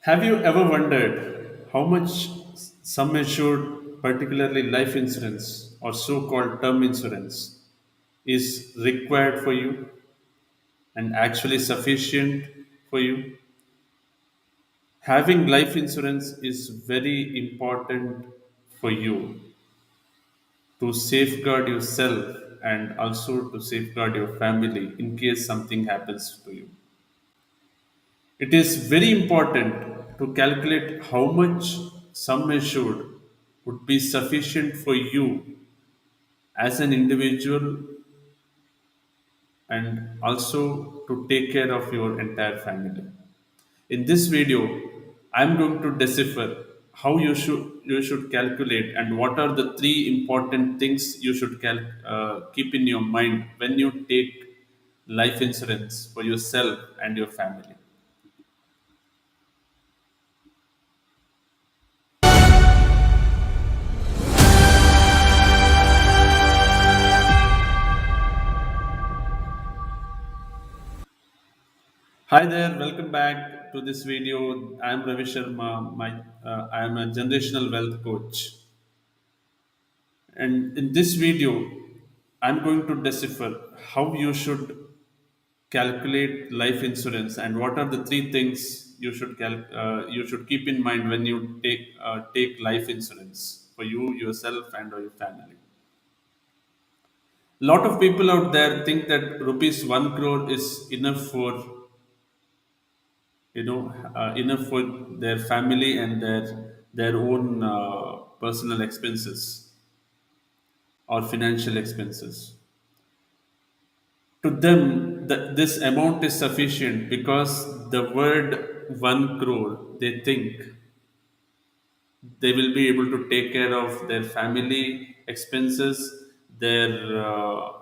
Have you ever wondered how much sum assured, particularly life insurance or so called term insurance, is required for you and actually sufficient for you? Having life insurance is very important for you to safeguard yourself and also to safeguard your family in case something happens to you. It is very important to calculate how much sum assured would be sufficient for you as an individual and also to take care of your entire family. In this video, I'm going to decipher how you should calculate and what are the three important things you should keep in your mind when you take life insurance for yourself and your family. Hi there, welcome back to this video. I am Ravi Sharma. I am a generational wealth coach. And in this video, I'm going to decipher how you should calculate life insurance and what are the three things you should keep in mind when you take life insurance for you, yourself, and or your family. A lot of people out there think that rupees 1 crore is enough for enough for their family and their own personal expenses or financial expenses. To them, this amount is sufficient because the word 1 crore, they think they will be able to take care of their family expenses, their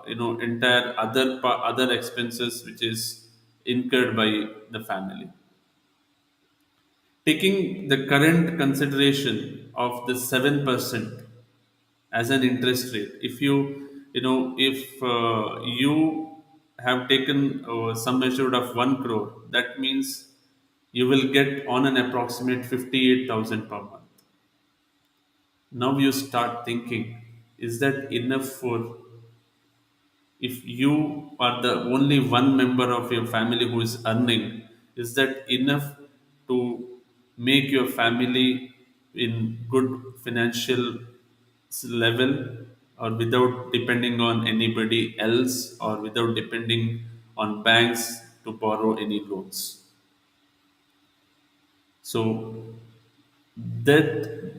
entire other expenses which is incurred by the family. Taking the current consideration of the 7% as an interest rate, if you have taken some measure of 1 crore, that means you will get on an approximate 58,000 per month. Now you start thinking, is that enough for, if you are the only one member of your family who is earning, is that enough to make your family in good financial level, or without depending on anybody else, or without depending on banks to borrow any loans? So that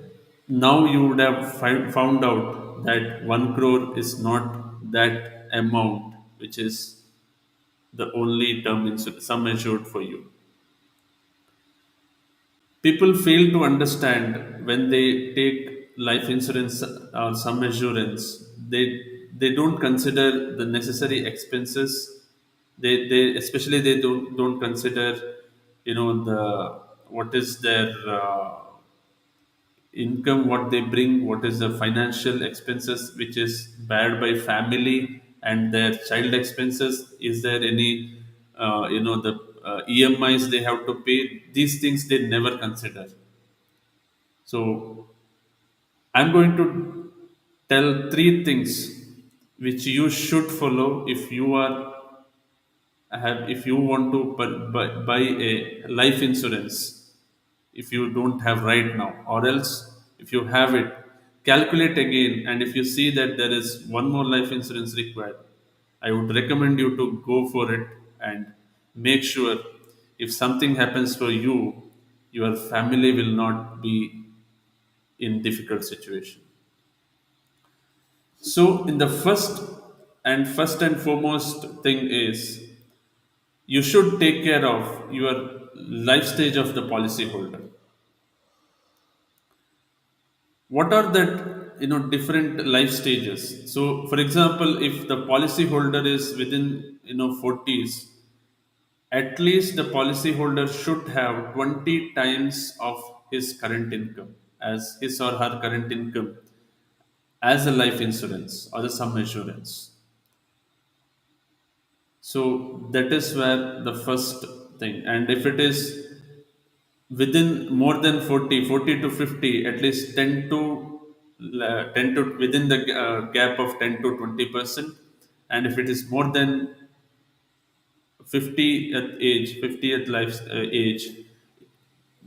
now you would have found out that 1 crore is not that amount which is the only sum assured for you. People fail to understand when they take life insurance or sum assurance. They don't consider the necessary expenses. They especially they don't consider the what is their income, what they bring, what is the financial expenses which is bared by family and their child expenses. Is there any, the EMIs they have to pay? These things they never consider. So I'm going to tell three things which you should follow if you are if you want to buy a life insurance, if you don't have right now, or else if you have it, calculate again, and if you see that there is one more life insurance required, I would recommend you to go for it and make sure if something happens for you, your family will not be in difficult situation. So in the first and foremost thing is, you should take care of your life stage of the policyholder. What are that different life stages? So for example, if the policyholder is within 40s, at least the policyholder should have 20 times of his current income, as his or her current income, as a life insurance or a sum insurance. So that is where the first thing. And if it is within more than 40 to 50, at least 10 to 10 to within the gap of 10 to 20%. And if it is more than 50th life age,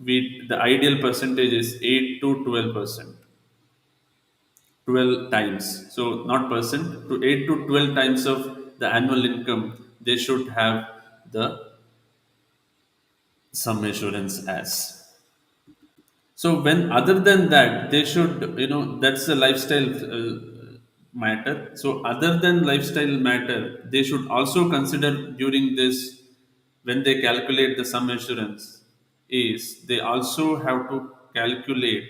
we the ideal percentage is 8 to 12%, 12 times. So not percent, to 8 to 12 times of the annual income they should have the sum assurance as. So when other than that, they should, that's the lifestyle matter. So other than lifestyle matter, they should also consider during this, when they calculate the sum assurance, is they also have to calculate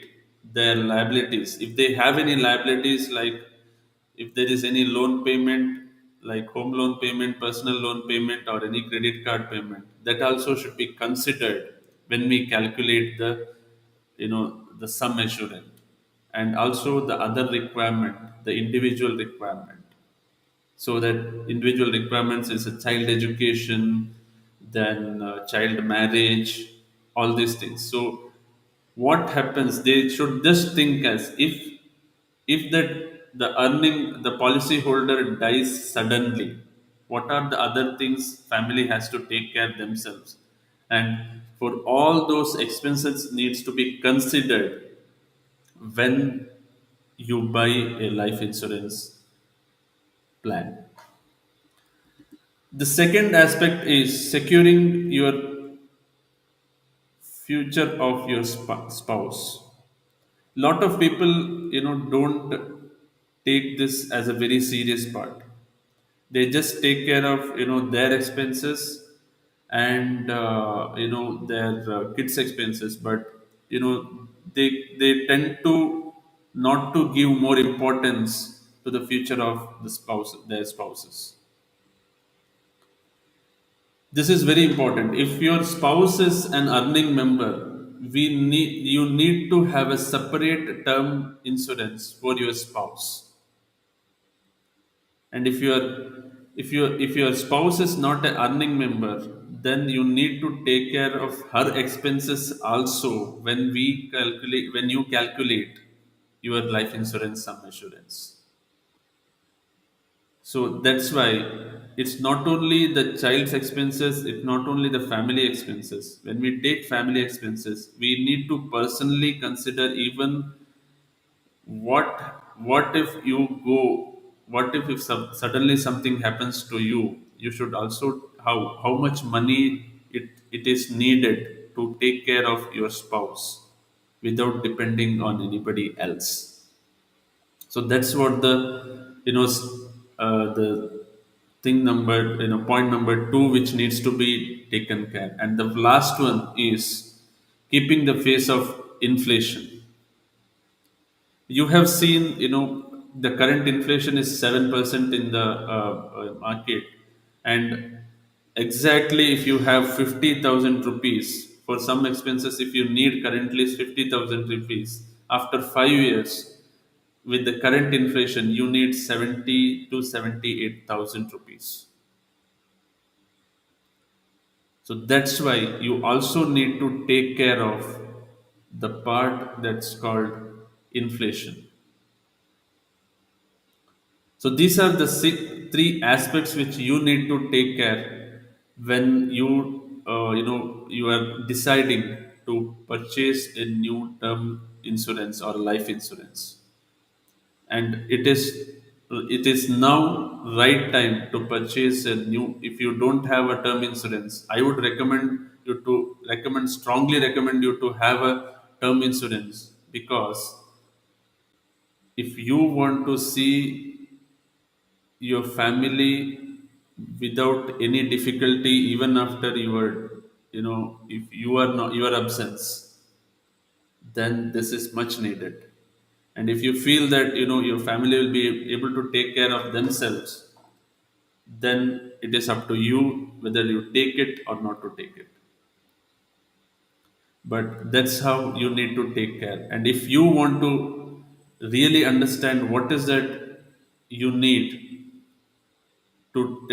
their liabilities. If they have any liabilities, like if there is any loan payment, like home loan payment, personal loan payment, or any credit card payment, that also should be considered when we calculate the sum assurance. And also the other requirement, the individual requirement. So that individual requirements is a child education, then child marriage, all these things. So what happens, they should just think as if that the earning, the policy holder dies suddenly, what are the other things family has to take care themselves. And for all those expenses needs to be considered when you buy a life insurance plan. The second aspect is securing your future of your spouse. Lot of people, don't take this as a very serious part. They just take care of their expenses and their kids expenses, but you know they tend to not to give more importance to the future of their spouses. This is very important. If your spouse is an earning member, you need to have a separate term insurance for your spouse. And if your spouse is not an earning member, then you need to take care of her expenses also when you calculate your life insurance sum assurance. So that's why it's not only the child's expenses, it's not only the family expenses. When we take family expenses, we need to personally consider even what if you go, what if suddenly something happens to you. You should also how much money it is needed to take care of your spouse without depending on anybody else. So that's what the thing number point number two which needs to be taken care. And the last one is keeping the face of inflation. You have seen, the current inflation is 7% in the market. And exactly, if you have 50,000 rupees for some expenses, if you need currently is 50,000 rupees, after 5 years with the current inflation you need 70 to 78,000 rupees. So that's why you also need to take care of the part that's called inflation. So these are the three aspects which you need to take care when you are deciding to purchase a new term insurance or life insurance. And it is now right time to purchase a new. If you don't have a term insurance, I would strongly recommend you to have a term insurance, because if you want to see your family without any difficulty, even after if you are not your absence, then this is much needed. And if you feel that your family will be able to take care of themselves, then it is up to you whether you take it or not to take it. But that's how you need to take care. And if you want to really understand what is that you need to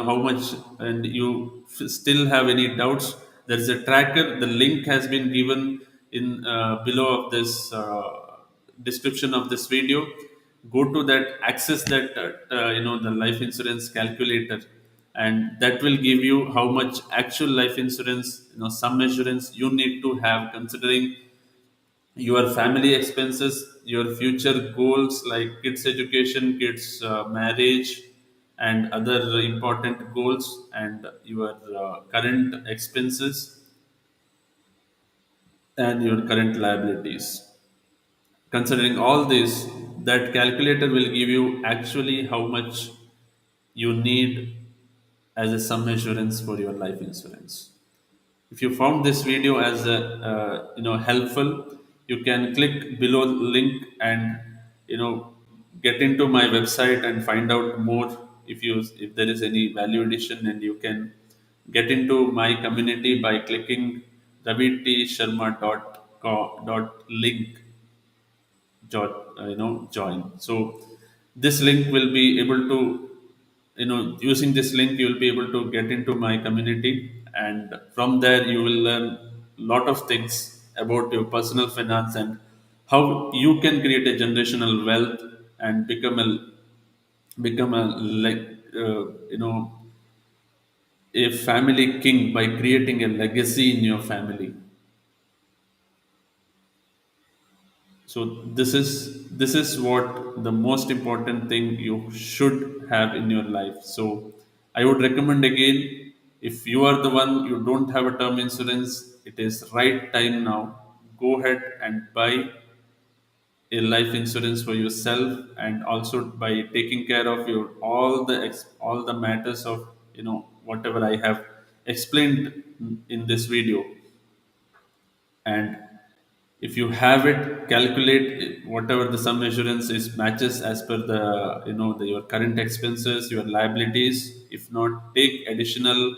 how much, and you still have any doubts, There is a tracker. The link has been given in below of this description of this video. Go to that, access that the life insurance calculator, and that will give you how much actual life insurance, sum assurance you need to have, considering your family expenses, your future goals like kids education, kids marriage, and other important goals, and your current expenses and your current liabilities. Considering all this, that calculator will give you actually how much you need as a sum assurance for your life insurance. If you found this video as helpful, you can click below link and get into my website and find out more. If there is any value addition, and you can get into my community by clicking ravitsharma.link join. So this link will be able to, using this link, you will be able to get into my community, and from there you will learn lot of things about your personal finance, and how you can create a generational wealth and become a like you know a family king by creating a legacy in your family. So this is what the most important thing you should have in your life. So I would recommend again, if you are the one you don't have a term insurance, it is right time now. Go ahead and buy a life insurance for yourself, and also by taking care of your all the matters of whatever I have explained in this video. And if you have it, calculate whatever the sum assurance is, matches as per the your current expenses, your liabilities. If not, take additional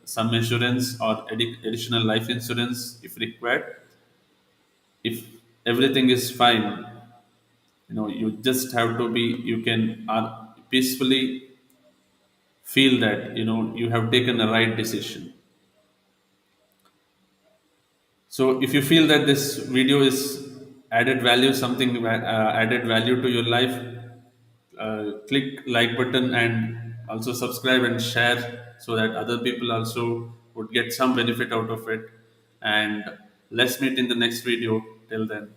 sum assurance or additional life insurance if required. If everything is fine, you just have to be, you can peacefully feel that you have taken the right decision. So if you feel that this video is added value, something added value to your life, click like button and also subscribe and share, so that other people also would get some benefit out of it. And let's meet in the next video. Till then.